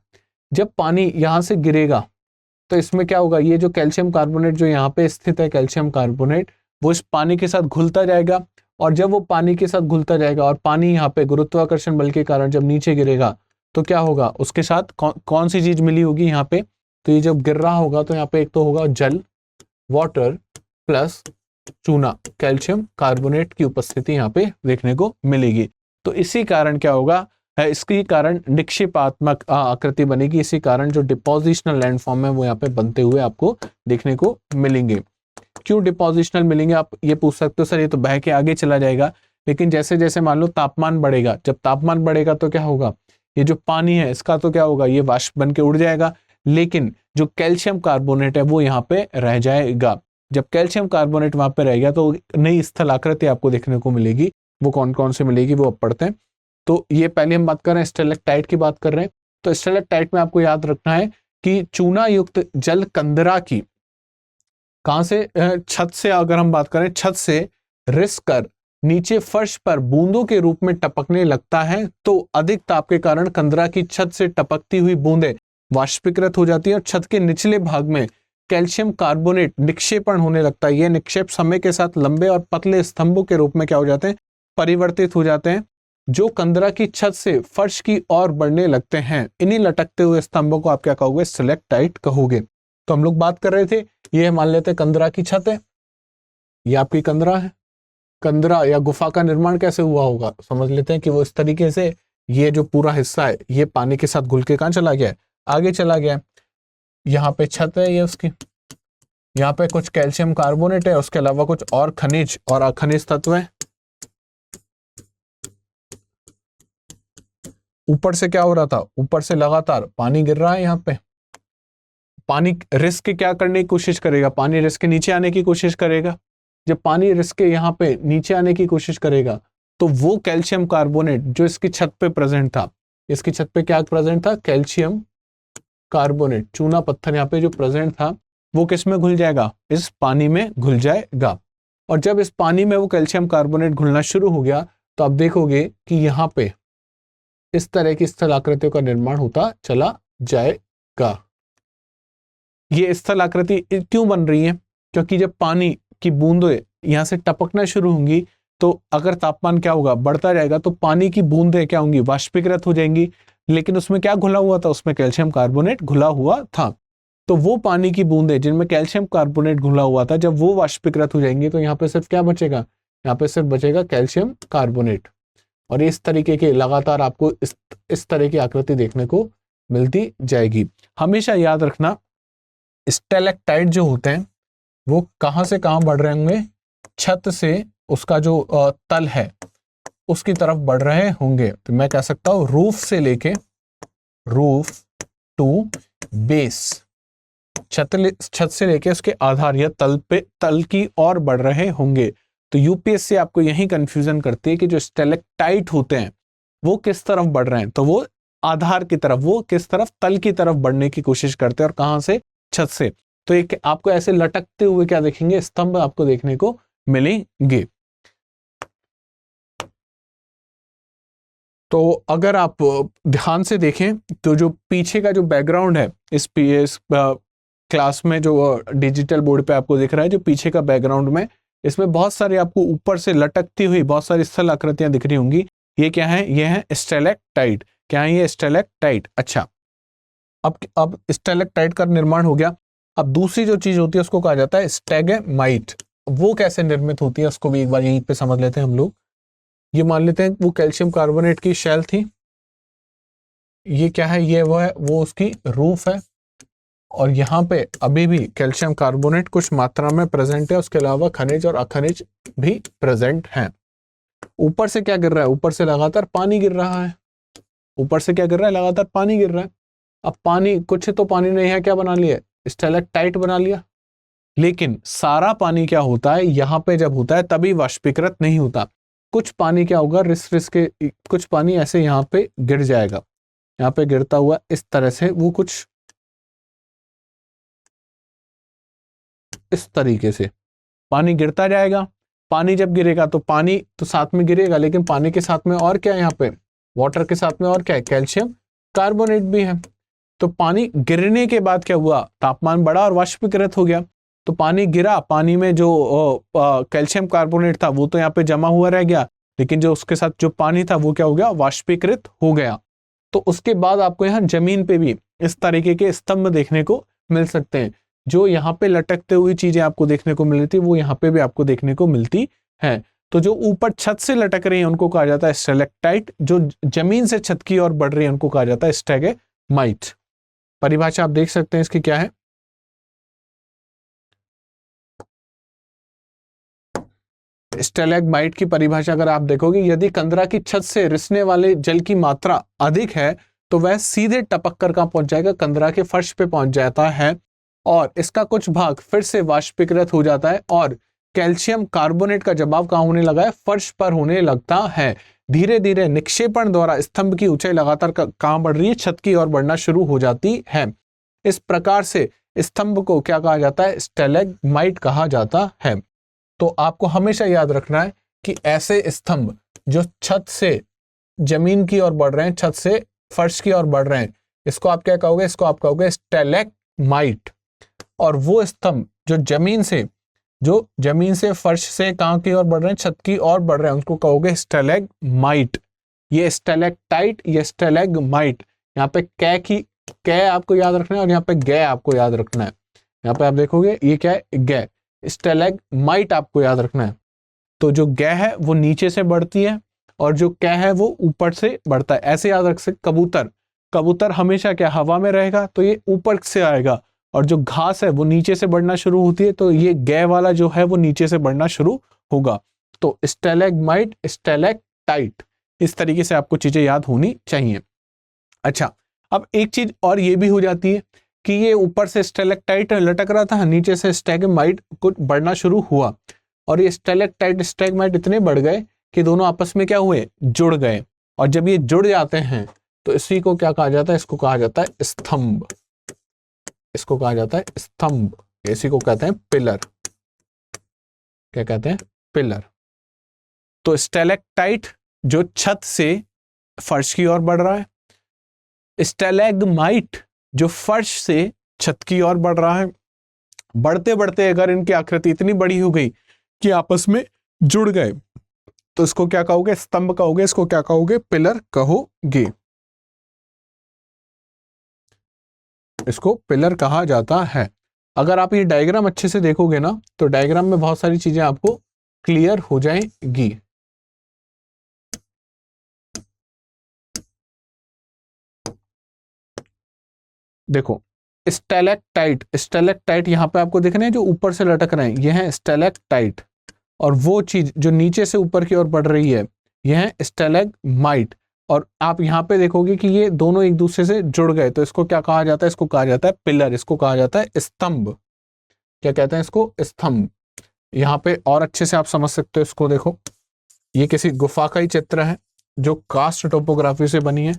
A: जब पानी यहाँ से गिरेगा तो इसमें क्या होगा, ये जो कैल्शियम कार्बोनेट जो यहाँ पे स्थित है, कैल्शियम कार्बोनेट, वो इस पानी के साथ घुलता जाएगा। और जब वो पानी के साथ घुलता जाएगा और पानी यहाँ पे गुरुत्वाकर्षण बल के कारण जब नीचे गिरेगा तो क्या होगा, उसके साथ कौन सी चीज मिली होगी यहाँ पे, तो ये जब गिर रहा होगा तो यहाँ पे एक तो होगा जल, वाटर प्लस चूना, कैल्शियम कार्बोनेट की उपस्थिति यहाँ पे देखने को मिलेगी। तो इसी कारण क्या होगा, इसके कारण निक्षेपात्मक आकृति बनेगी। इसी कारण जो डिपोजिशनल लैंडफॉर्म है वो यहाँ पे बनते हुए आपको देखने को मिलेंगे। क्यों डिपोजिशनल मिलेंगे, आप ये पूछ सकते हो सर ये तो बह के आगे चला जाएगा, लेकिन जैसे जैसे मान लो तापमान बढ़ेगा, जब तापमान बढ़ेगा तो क्या होगा, ये जो पानी है इसका तो क्या होगा, ये वाष्प बन के उड़ जाएगा, लेकिन जो कैल्शियम कार्बोनेट है वो यहाँ पे रह जाएगा। जब कैल्शियम कार्बोनेट वहां पे रहेगा तो नई स्थल आकृति आपको देखने को मिलेगी। वो कौन कौन से मिलेगी वो अब पढ़ते हैं। तो ये पहले हम बात कर रहे हैं स्टेलेक्टाइट की बात कर रहे हैं। तो स्टेलेक्टाइट में आपको याद रखना है कि चूना युक्त जल कंदरा की कहां से, छत से अगर हम बात करें, छत से रिस कर नीचे फर्श पर बूंदों के रूप में टपकने लगता है, तो अधिक ताप के कारण कंदरा की छत से टपकती हुई बूंदें वाष्पीकृत हो जाती है और छत के निचले भाग में कैल्शियम कार्बोनेट निक्षेपण होने लगता है। यह निक्षेप समय के साथ लंबे और पतले स्तंभों के रूप में क्या हो जाते हैं, परिवर्तित हो जाते हैं, जो कंदरा की छत से फर्श की ओर बढ़ने लगते हैं। इन्हीं लटकते हुए स्तंभों को आप क्या कहोगे, स्टेलेक्टाइट कहोगे। तो हम लोग बात कर रहे थे, ये मान लेते हैं कंदरा की छत है, ये आपकी कंदरा है। कंदरा या गुफा का निर्माण कैसे हुआ होगा, समझ लेते हैं कि वो इस तरीके से, ये जो पूरा हिस्सा है ये पानी के साथ घुल के कहाँ चला गया है, आगे चला गया। यहाँ पे छत है ये उसकी, यहाँ पे कुछ कैल्शियम कार्बोनेट है, उसके अलावा कुछ और खनिज और अखनिज तत्व है। ऊपर से क्या हो रहा था, ऊपर से लगातार पानी गिर रहा है। यहाँ पे पानी रिस के क्या करने की कोशिश करेगा, पानी रिस के नीचे आने की कोशिश करेगा, जब पानी रिस के यहाँ पे नीचे आने की कोशिश करेगा तो वो कैल्शियम कार्बोनेट जो इसकी छत पे प्रेजेंट था, इसकी छत पे क्या प्रेजेंट था, कैल्शियम कार्बोनेट, चूना पत्थर यहाँ पे जो प्रेजेंट था वो किस में घुल जाएगा, इस पानी में घुल जाएगा। और जब इस पानी में वो कैल्शियम कार्बोनेट घुलना शुरू हो गया तो आप देखोगे कि यहाँ पे इस तरह की स्थलाकृतियों का निर्माण होता चला जाएगा। ये स्थलाकृति क्यों बन रही है, क्योंकि जब पानी की बूंदें यहाँ से टपकना शुरू होंगी तो अगर तापमान क्या होगा, बढ़ता जाएगा, तो पानी की बूंदें क्या होंगी, वाष्पीकृत हो जाएंगी। लेकिन उसमें क्या घुला हुआ था, उसमें कैल्शियम कार्बोनेट घुला हुआ था। तो वो पानी की बूंदें जिनमें कैल्शियम कार्बोनेट घुला हुआ था, जब वो वाष्पीकृत हो जाएंगी तो यहाँ पे सिर्फ क्या बचेगा, यहाँ पे सिर्फ बचेगा कैल्शियम कार्बोनेट। और इस तरीके के लगातार आपको इस तरह की आकृति देखने को मिलती जाएगी। हमेशा याद रखना, स्टैलेक्टाइट जो होते हैं वो कहाँ से कहाँ बढ़ रहे होंगे, छत से उसका जो तल है उसकी तरफ बढ़ रहे होंगे। तो मैं कह सकता हूं रूफ टू बेस, छत से लेके उसके आधार या तल की ओर बढ़ रहे होंगे। तो यूपीएससी आपको यही कंफ्यूजन करती है कि जो स्टैलेक्टाइट होते हैं वो किस तरफ बढ़ रहे हैं, तो वो आधार की तरफ, वो किस तरफ, तल की तरफ बढ़ने की कोशिश करते हैं। और कहां से, छत से। तो एक आपको ऐसे लटकते हुए क्या देखेंगे, स्तंभ आपको देखने को मिलेंगे। तो अगर आप ध्यान से देखें तो जो पीछे का जो बैकग्राउंड है इस क्लास में, जो डिजिटल बोर्ड पे आपको दिख रहा है, जो पीछे का बैकग्राउंड में, इसमें बहुत सारे आपको ऊपर से लटकती हुई बहुत सारी स्थल आकृतियां दिख रही होंगी। ये क्या है, ये है स्टैलेक्टाइट। क्या है ये, स्टैलेक्टाइट। अच्छा, अब स्टैलेक्टाइट का निर्माण हो गया। अब दूसरी जो चीज होती है उसको कहा जाता है स्टैगमाइट। वो कैसे निर्मित होती है उसको भी एक बार यहीं पे समझ लेते हैं हम लोग। ये मान लेते हैं वो कैल्शियम कार्बोनेट की शेल थी, ये क्या है, ये वो है, वो उसकी रूफ है, और यहाँ पे अभी भी कैल्शियम कार्बोनेट कुछ मात्रा में प्रेजेंट है। उसके अलावा खनिज और अखनिज भी प्रेजेंट हैं। ऊपर से क्या गिर रहा है, ऊपर से लगातार पानी गिर रहा है। ऊपर से क्या गिर रहा है, लगातार पानी गिर रहा है। अब पानी, कुछ तो पानी ने यहाँ क्या बना लिया, स्टैलेक्टाइट बना लिया। लेकिन सारा पानी क्या होता है, यहाँ पे जब होता है तभी वाष्पीकृत नहीं होता। कुछ पानी क्या होगा, रिस के कुछ पानी ऐसे यहाँ पे गिर जाएगा, यहाँ पे गिरता हुआ इस तरह से, वो कुछ इस तरीके से पानी गिरता जाएगा। पानी जब गिरेगा तो पानी तो साथ में गिरेगा, लेकिन पानी के साथ में और क्या है, यहाँ पे वाटर के साथ में और क्या है, कैल्शियम कार्बोनेट भी है। तो पानी गिरने के बाद क्या हुआ, तापमान बढ़ा और वाष्पीकृत हो गया। तो पानी गिरा, पानी में जो कैल्शियम कार्बोनेट था वो तो यहाँ पे जमा हुआ रह गया, लेकिन जो उसके साथ जो पानी था वो क्या हो गया, वाष्पीकृत हो गया। तो उसके बाद आपको यहाँ जमीन पे भी इस तरीके के स्तंभ देखने को मिल सकते हैं। जो यहाँ पे लटकते हुई चीजें आपको देखने को मिलती, वो यहाँ पे भी आपको देखने को मिलती है। तो जो ऊपर छत से लटक रही है उनको कहा जाता है स्टैलेक्टाइट, जो जमीन से छत की ओर बढ़ रही है उनको कहा जाता है स्टैगमाइट। परिभाषा आप देख सकते हैं इसकी क्या है, स्टैलेगमाइट की परिभाषा अगर आप देखोगे, यदि कंदरा की छत से रिसने वाले जल की मात्रा अधिक है तो वह सीधे टपक कर कहां पहुंच जाएगा, कंदरा के फर्श पे पहुंच जाता है, और इसका कुछ भाग फिर से वाष्पीकृत हो जाता है, और कैल्शियम कार्बोनेट का जमाव कहां होने लगा है, फर्श पर होने लगता है। धीरे धीरे निक्षेपण द्वारा स्तंभ की ऊंचाई लगातार कहां बढ़ रही है, छत की ओर बढ़ना शुरू हो जाती है। इस प्रकार से स्तंभ को क्या कहा जाता है, स्टैलेगमाइट कहा जाता है। तो आपको हमेशा याद रखना है कि ऐसे स्तंभ जो छत से जमीन की ओर बढ़ रहे हैं, छत से फर्श की ओर बढ़ रहे हैं, इसको आप क्या कहोगे, इसको आप कहोगे स्टैलेगमाइट। और वो स्तंभ जो जमीन से फर्श से कहां की ओर बढ़ रहे हैं, छत की ओर बढ़ रहे हैं, उसको कहोगे स्टैलेगमाइट। ये स्टैलेक्टाइट, ये स्टैलेगमाइट। यहाँ पे कै आपको याद रखना है, और यहाँ पे गे आपको याद रखना है। यहाँ पे आप देखोगे ये क्या है, गे। स्टैलेगमाइट आपको याद रखना है। तो जो गे है वो नीचे से बढ़ती है, और जो कै है वो ऊपर से बढ़ता है। ऐसे याद रख सकते, कबूतर हमेशा क्या, हवा में रहेगा, तो ये ऊपर से आएगा, और जो घास है वो नीचे से बढ़ना शुरू होती है, तो ये गे वाला जो है वो नीचे से बढ़ना शुरू होगा। तो स्टैलेगमाइट, स्टैलेक्टाइट, इस तरीके से आपको चीजें याद होनी चाहिए। अच्छा, अब एक चीज और ये भी हो जाती है कि ये ऊपर से स्टैलेक्टाइट लटक रहा था, नीचे से स्टैगमाइट कुछ बढ़ना शुरू हुआ। और ये स्टैलेक्टाइट स्टैलेग्माइट इतने बढ़ गए कि दोनों आपस में क्या हुए, जुड़ गए। और जब ये जुड़ जाते हैं तो इसी को क्या कहा जाता है, इसको कहा जाता है स्तंभ, इसको कहा जाता है स्तंभ, इसी को कहते हैं पिलर। क्या कहते हैं, पिलर। तो स्टैलेक्टाइट जो छत से फर्श की ओर बढ़ रहा है, स्टैलेग्माइट जो फर्श से छत की ओर बढ़ रहा है। बढ़ते बढ़ते अगर इनकी आकृति इतनी बड़ी हो गई कि आपस में जुड़ गए तो इसको क्या कहोगे, स्तंभ कहोगे, इसको क्या कहोगे, पिलर कहोगे। इसको पिलर कहा जाता है। अगर आप ये डायग्राम अच्छे से देखोगे ना तो डायग्राम में बहुत सारी चीजें आपको क्लियर हो जाएंगी। देखो स्टैलेक्टाइट, स्टैलेक्टाइट यहाँ पे आपको दिख रहे हैं जो ऊपर से लटक रहे हैं, ये है स्टैलेक्टाइट। और वो चीज जो नीचे से ऊपर की ओर बढ़ रही है यह है स्टैलेग्माइट। और आप यहाँ पे देखोगे कि ये दोनों एक दूसरे से जुड़ गए तो इसको क्या कहा जाता है, इसको कहा जाता है पिलर, इसको कहा जाता है स्तंभ। क्या कहते हैं इसको, स्तंभ। यहाँ पे और अच्छे से आप समझ सकते हो इसको, देखो ये किसी गुफा का ही चित्र है जो कास्ट टोपोग्राफी से बनी है।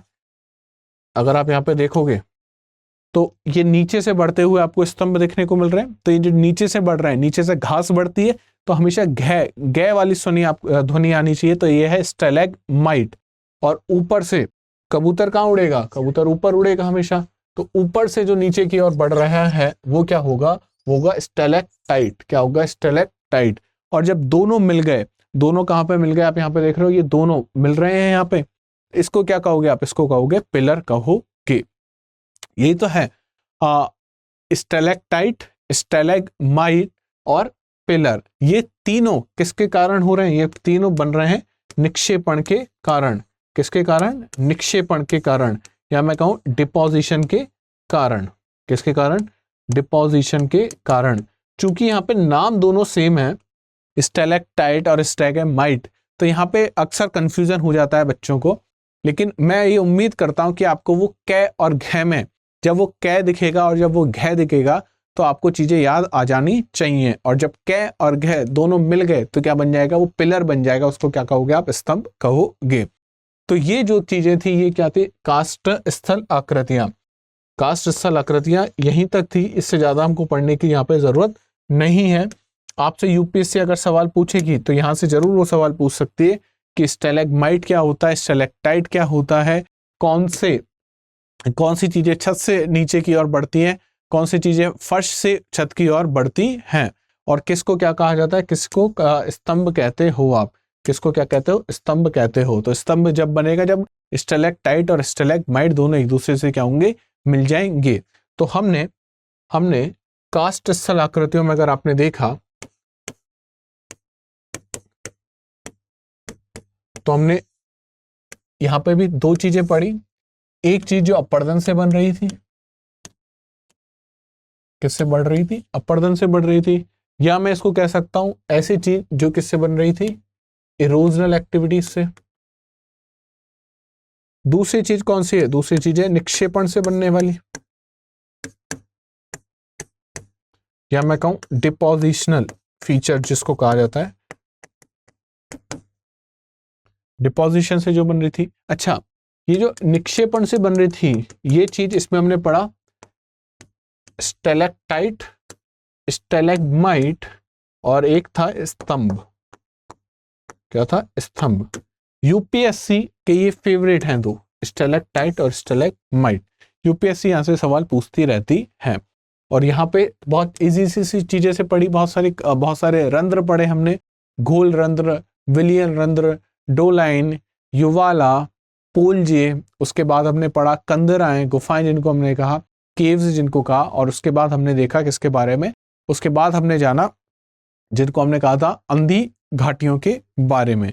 A: अगर आप यहाँ पे देखोगे तो ये नीचे से बढ़ते हुए आपको स्तंभ देखने को मिल रहे हैं। तो ये जो नीचे से बढ़ रहे हैं, नीचे से घास बढ़ती है तो हमेशा घ वाली ध्वनि आनी चाहिए, तो ये है स्टैलेग्माइट। और ऊपर से कबूतर कहाँ उड़ेगा, कबूतर ऊपर उड़ेगा हमेशा, तो ऊपर से जो नीचे की ओर बढ़ रहा है वो क्या होगा, वो होगा स्टैलेक्टाइट। क्या होगा, स्टैलेक्टाइट। और जब दोनों मिल गए, दोनों कहाँ पे मिल गए, आप यहाँ पे देख रहे हो ये दोनों मिल रहे हैं यहाँ पे, इसको क्या कहोगे आप, इसको कहोगे पिलर कहोगे। यही तो है स्टैलेक्टाइट, स्टैलेग्माइट और पिलर। ये तीनों किसके कारण हो रहे हैं, ये तीनों बन रहे हैं निक्षेपण के कारण। किसके कारण, निक्षेपण के कारण, या मैं कहूं डिपोजिशन के कारण। किसके कारण, डिपोजिशन के कारण। चूंकि यहाँ पे नाम दोनों सेम है, स्टैलेक्टाइट और स्टैलेग्माइट, तो यहाँ पे अक्सर कंफ्यूजन हो जाता है बच्चों को। लेकिन मैं ये उम्मीद करता हूं कि आपको वो कै और घ में, जब वो कै दिखेगा और जब वो घ दिखेगा तो आपको चीजें याद आ जानी चाहिए। और जब कै और घ दोनों मिल गए तो क्या बन जाएगा, वो पिलर बन जाएगा, उसको क्या कहोगे आप, स्तंभ कहोगे। तो ये जो चीजें थी ये क्या थी, कास्ट स्थल आकृतियां। कास्ट स्थल आकृतियां यहीं तक थी, इससे ज्यादा हमको पढ़ने की यहाँ पे जरूरत नहीं है। आपसे यूपीएससी अगर सवाल पूछेगी तो यहाँ से जरूर वो सवाल पूछ सकती है कि स्टैलेग्माइट क्या होता है, स्टैलेक्टाइट क्या होता है, कौन सी चीजें छत से नीचे की ओर बढ़ती हैं, कौन सी चीजें फर्श से छत की ओर बढ़ती हैं, और किसको क्या कहा जाता है, किसको स्तंभ कहते हो आप, किसको क्या कहते हो, स्तंभ कहते हो। तो स्तंभ जब बनेगा जब स्टैलेक्टाइट और स्टैलेग्माइट दोनों एक दूसरे से क्या होंगे, मिल जाएंगे। तो हमने कास्ट स्थल आकृतियों में अगर आपने देखा तो हमने यहां पे भी दो चीजें पढ़ी। एक चीज जो अपर्दन से बन रही थी, किससे बढ़ रही थी, अपर्दन से बढ़ रही थी, या मैं इसको कह सकता हूं ऐसी चीज जो किससे बन रही थी, इरोजनल एक्टिविटीज से। दूसरी चीज कौन सी है, दूसरी चीज है निक्षेपण से बनने वाली, या मैं कहूं डिपोजिशनल फीचर जिसको कहा जाता है, डिपोजिशन से जो बन रही थी। अच्छा, ये जो निक्षेपण से बन रही थी ये चीज, इसमें हमने पढ़ा स्टैलेक्टाइट, स्टैलेग्माइट और एक था स्तंभ। क्या था, स्तंभ। यूपीएससी के ये फेवरेट हैं दो, स्टैलेक्टाइट और स्टैलेग्माइट। यूपीएससी यहाँ से सवाल पूछती रहती है। और यहाँ पे बहुत इजी सी चीजें से पढ़ी, बहुत सारे रंध्र पढ़े हमने, घोल रंध्र, विलियन रंध्र, डोलाइन, युवाला, पोलजे। उसके बाद हमने पढ़ा कंदराएं, गुफाएं जिनको हमने कहा, केव्स जिनको कहा। और उसके बाद हमने देखा किसके बारे में, उसके बाद हमने जाना जिनको हमने कहा था अंधी घाटियों के बारे में।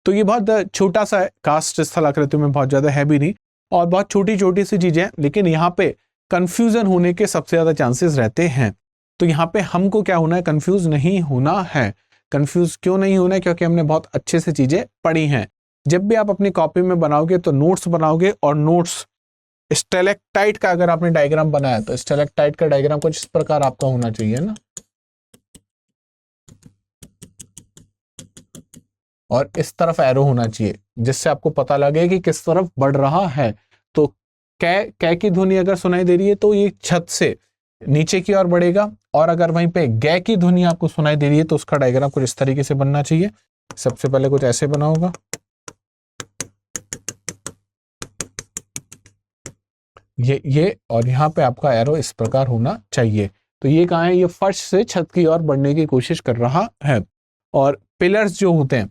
A: तो ये बहुत छोटा सा है, कास्ट स्थल आकृतियों में बहुत ज्यादा है भी नहीं, और बहुत छोटी छोटी सी चीजें हैं, लेकिन यहाँ पे कंफ्यूजन होने के सबसे ज्यादा चांसेस रहते हैं। तो यहाँ पे हमको क्या होना है, कंफ्यूज नहीं होना है। कंफ्यूज क्यों नहीं होना है, क्योंकि हमने बहुत अच्छे से चीजें पढ़ी हैं। जब भी आप अपनी कॉपी में बनाओगे तो नोट्स बनाओगे, और नोट्स स्टैलेक्टाइट का अगर आपने डायग्राम बनाया तो स्टैलेक्टाइट का डायग्राम कुछ इस प्रकार आपका होना चाहिए ना। और इस तरफ एरो होना चाहिए, जिससे आपको पता लगे कि किस तरफ बढ़ रहा है। तो कै की ध्वनि अगर सुनाई दे रही है तो ये छत से नीचे की ओर बढ़ेगा, और अगर वहीं पे गे की ध्वनि आपको सुनाई दे रही है तो उसका डायग्राम कुछ इस तरीके से बनना चाहिए। सबसे पहले कुछ ऐसे बना होगा, ये और यहाँ पे आपका एरो इस प्रकार होना चाहिए। तो ये कहाँ है, ये फर्श से छत की ओर बढ़ने की कोशिश कर रहा है। और पिलर्स जो होते हैं,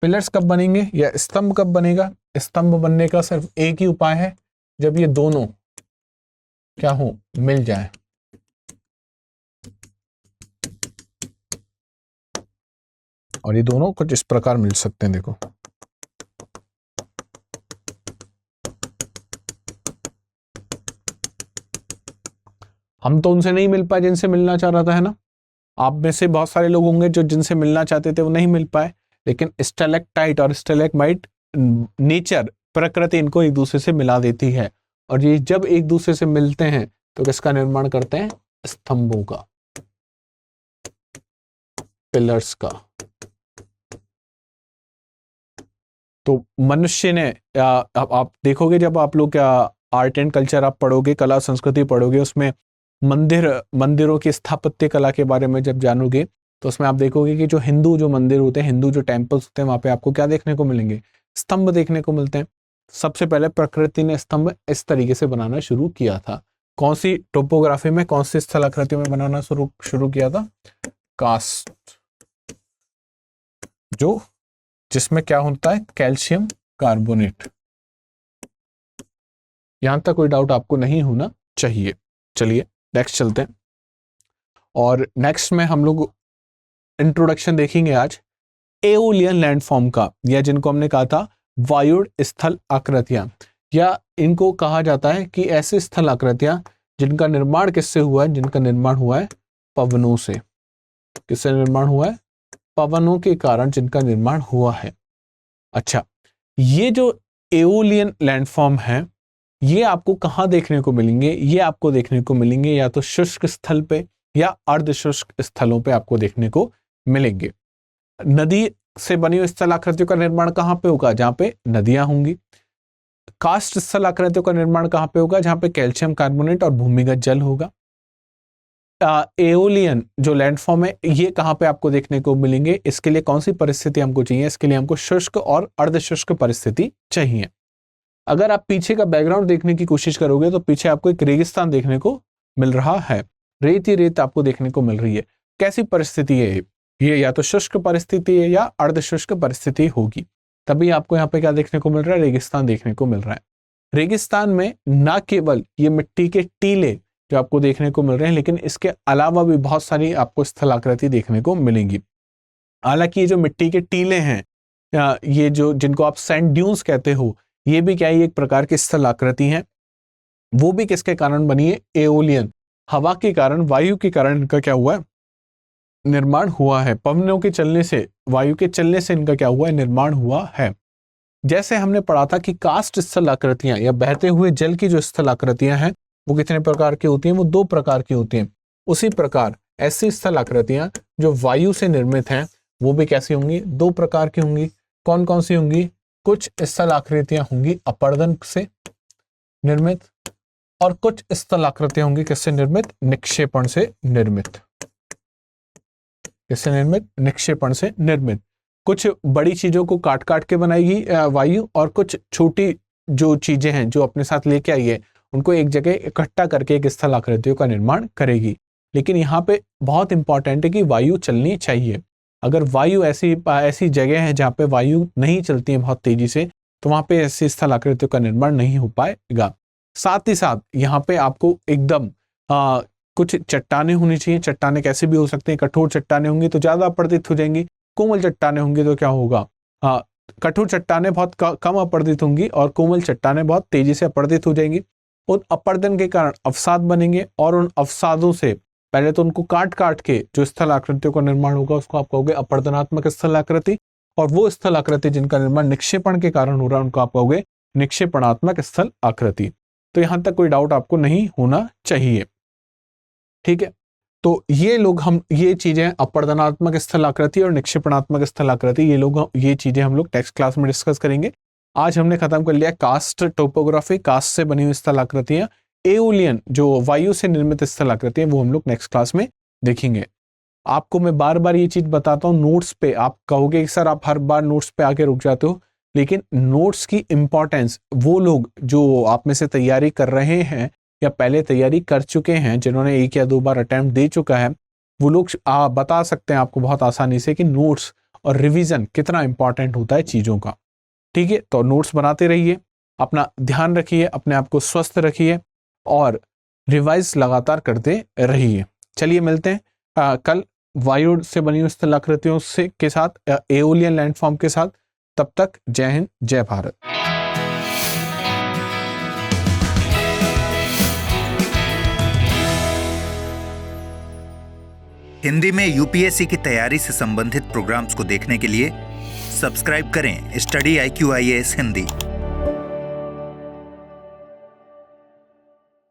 A: पिलर्स कब बनेंगे या स्तंभ कब बनेगा? स्तंभ बनने का सिर्फ एक ही उपाय है, जब ये दोनों क्या हो, मिल जाए। और ये दोनों कुछ इस प्रकार मिल सकते हैं, देखो। हम तो उनसे नहीं मिल पाए जिनसे मिलना चाह रहा था, है ना। आप में से बहुत सारे लोग होंगे जो जिनसे मिलना चाहते थे वो नहीं मिल पाए, लेकिन स्टैलेक्टाइट और स्टैलेग्माइट, नेचर, प्रकृति इनको एक दूसरे से मिला देती है। और ये जब एक दूसरे से मिलते हैं तो किसका निर्माण करते हैं? स्तंभों का, पिलर्स का। तो मनुष्य ने, आप देखोगे जब आप लोग आर्ट एंड कल्चर आप पढ़ोगे, कला संस्कृति पढ़ोगे, उसमें मंदिरों की स्थापत्य कला के बारे में जब जानोगे तो उसमें आप देखोगे कि जो हिंदू मंदिर होते हैं, हिंदू जो टेम्पल्स होते हैं, वहां पे आपको क्या देखने को मिलेंगे? स्तंभ देखने को मिलते हैं। सबसे पहले प्रकृति ने स्तंभ इस तरीके से बनाना शुरू किया था। कौन सी टोपोग्राफी में, कौन सी स्थलाकृतियों में बनाना शुरू किया था? कास्ट, जो जिसमें क्या होता है? Calcium carbonate. यहां तक कोई डाउट आपको नहीं होना चाहिए। चलिए नेक्स्ट चलते हैं, और नेक्स्ट में हम लोग इंट्रोडक्शन देखेंगे आज एओलियन लैंडफॉर्म का, या जिनको हमने कहा था वायुड़ स्थल आकृतियां, या इनको कहा जाता है कि ऐसे स्थल आकृतियां जिनका निर्माण किससे हुआ है? जिनका निर्माण हुआ है पवनों से। किससे निर्माण हुआ है? पवनों के कारण जिनका निर्माण हुआ है। अच्छा, ये जो एओलियन लैंडफॉर्म है, ये आपको कहाँ देखने को मिलेंगे? ये आपको देखने को मिलेंगे या तो शुष्क स्थल पे या अर्ध शुष्क स्थलों पे आपको देखने को मिलेंगे। नदी से बनी हुई स्थलाकृतियों का निर्माण कहाँ पे होगा? जहां पे नदियां होंगी। कास्ट स्थलाकृतियों का निर्माण कहाँ पे होगा? जहां पे कैल्शियम कार्बोनेट और भूमिगत जल होगा। एओलियन जो लैंडफॉर्म है, ये कहाँ पे आपको देखने को मिलेंगे? इसके लिए कौन सी परिस्थिति हमको चाहिए? इसके लिए हमको शुष्क और अर्धशुष्क परिस्थिति चाहिए। अगर आप पीछे का बैकग्राउंड देखने की कोशिश करोगे तो पीछे आपको एक रेगिस्तान देखने को मिल रहा है, रेत ही रेत आपको देखने को मिल रही है। कैसी परिस्थिति है ये? या तो शुष्क परिस्थिति है या अर्धशुष्क परिस्थिति होगी। तभी आपको यहाँ पे क्या देखने को मिल रहा है? रेगिस्तान देखने को मिल रहा है। रेगिस्तान में ना केवल ये मिट्टी के टीले जो आपको देखने को मिल रहे हैं, लेकिन इसके अलावा भी बहुत सारी आपको स्थलाकृति देखने को मिलेंगी। हालांकि ये जो मिट्टी के टीले हैं, ये जो जिनको आप सैंड ड्यून्स कहते हो, ये भी क्या है? एक प्रकार की स्थलाकृति है। वो भी किसके कारण बनी है? एओलियन, हवा के कारण, वायु के कारण इनका क्या हुआ है? निर्माण हुआ है। पवनों के चलने से, वायु के चलने से इनका क्या हुआ है? निर्माण हुआ है। जैसे हमने पढ़ा था कि कास्ट स्थलाकृतियां या बहते हुए जल की जो स्थलाकृतियां हैं वो कितने प्रकार की होती हैं? वो 2 प्रकार की होती हैं। उसी प्रकार ऐसी स्थलाकृतियां जो वायु से निर्मित हैं वो भी कैसी होंगी? 2 प्रकार की होंगी। कौन कौन सी होंगी? कुछ स्थलाकृतियां होंगी अपर्दन से निर्मित, और कुछ स्थलाकृतियां होंगी किससे निर्मित? निक्षेपण से निर्मित। किससे निर्मित? निक्षेपण से निर्मित। कुछ बड़ी चीजों को काट काट के बनाएगी वायु, और कुछ छोटी जो चीजें हैं जो अपने साथ लेके आई है उनको एक जगह इकट्ठा करके एक स्थलाकृतियों का निर्माण करेगी। लेकिन यहाँ पे बहुत इंपॉर्टेंट है कि वायु चलनी चाहिए। अगर वायु ऐसी जगह है जहाँ पे वायु नहीं चलती है बहुत तेजी से, तो वहां पे ऐसी स्थलाकृतियों का निर्माण नहीं हो पाएगा। साथ ही साथ यहाँ पे आपको एकदम कुछ चट्टाने होनी चाहिए। चट्टाने कैसे भी हो सकते हैं? कठोर चट्टाने होंगी तो ज्यादा अपरदित हो जाएंगी, कोमल चट्टाने होंगी तो क्या होगा? कठोर चट्टाने बहुत कम अपरदित होंगी और कोमल चट्टाने बहुत तेजी से अपरदित हो जाएंगी। उन अपर्दन के कारण अवसाद बनेंगे, और उन अवसादों से पहले तो उनको काट काट के जो स्थलाकृतियों का निर्माण होगा उसको आप कहोगे अपर्दनात्मक स्थलाकृति, और वो स्थलाकृति जिनका निर्माण निक्षेपण के कारण हो रहा है उनको आप कहोगे निक्षेपणात्मक स्थल आकृति। तो यहां तक कोई डाउट आपको नहीं होना चाहिए, ठीक है। तो ये चीजें अपवर्तनात्मक स्थलाकृति और निक्षेपणात्मक स्थलाकृति, ये चीजें हम लोग नेक्स्ट क्लास में डिस्कस करेंगे। आज हमने खत्म कर लिया कास्ट टोपोग्राफी, कास्ट से बनी हुई स्थलाकृतियां। एओलियन जो वायु से निर्मित स्थलाकृतियां, वो हम लोग नेक्स्ट क्लास में देखेंगे। आपको मैं बार बार ये चीज बताता हूँ, नोट्स पे आप कहोगे कि सर आप हर बार नोट्स पे आके रुक जाते हो, लेकिन नोट्स की इंपॉर्टेंस वो लोग जो आप में से तैयारी कर रहे हैं या पहले तैयारी कर चुके हैं, जिन्होंने 1 या 2 बार अटेम्प्ट दे चुका है, वो लोग बता सकते हैं आपको बहुत आसानी से कि नोट्स और रिवीजन कितना इंपॉर्टेंट होता है चीजों का। ठीक है, तो नोट्स बनाते रहिए, अपना ध्यान रखिए, अपने आप को स्वस्थ रखिए और रिवाइज लगातार करते रहिए। चलिए मिलते हैं कल वायु से बनी हुई स्थलाकृतियों से के साथ, एओलियन लैंडफॉर्म के साथ। तब तक जय हिंद, जय भारत।
B: हिंदी में यूपीएससी की तैयारी से संबंधित प्रोग्राम्स को देखने के लिए सब्सक्राइब करें स्टडी IQ IAS हिंदी।